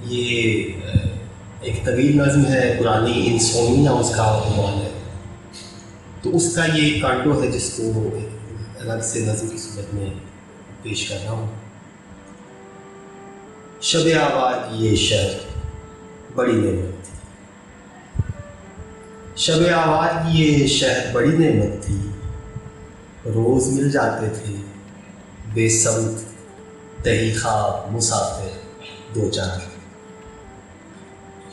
یہ ایک طویل نظم ہے پرانی انسومنیا اس کا عنوان ہے، تو اس کا یہ ایک کانٹو ہے جس کو ایک الگ سے نظم کی صورت میں پیش کر رہا ہوں۔ شب آباد یہ شہر بڑی نعمت تھی، شب آباد یہ شہر بڑی نعمت تھی، روز مل جاتے تھے بے سمت تہی خواب مسافر دو چار۔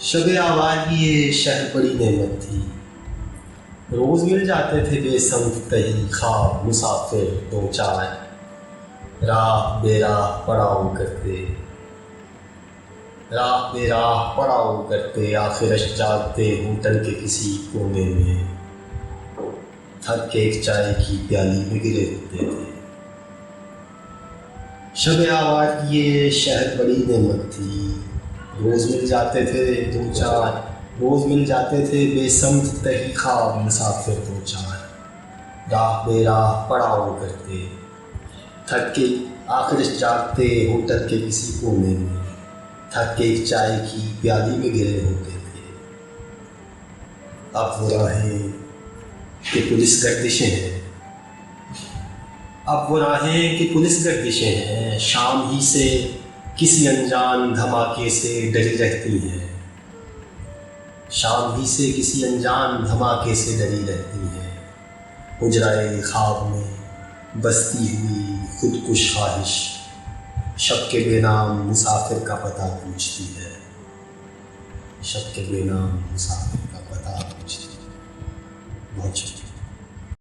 شب آباد یہ شہر بڑی نعمت تھی، روز مل جاتے تھے بے سمت تہی خواب مسافر دو چار۔ راہ بے راہ پڑاؤ کرتے، راہ بے راہ پڑاؤ کرتے، آخرش جاگتے ہوٹل کے کسی کونے میں، تھک کے ایک چائے کی پیالی میں گرے ہوتے تھے۔ شب آباد یہ شہر بڑی نعمت تھی، روز مل جاتے تھے دو چار، روز مل جاتے تھے بے سمت تہی خواب مسافر دو چار۔ راہ بے راہ پڑاؤ کرتے، تھک کے آخرش جاگتے ہوٹل کے کسی کونے میں، تھک کے ایک چائے کی پیالی میں گرے ہوتے تھے۔ اب وہ راہیں کہ پولیس گردشیں ہیں، اب وہ راہیں کہ پولیس گردشیں ہیں، شام ہی سے کسی انجان دھماکے سے ڈری رہتی ہیں، شام ہی سے کسی انجان دھماکے سے ڈری رہتی ہیں۔ حجرائے خواب میں بستی ہوئی خودکش خواہش، شب کے بے نام مسافر کا پتہ پوچھتی ہے، شب کے بے نام مسافر کا پتہ پوچھتی ہے۔ بہت شکریہ۔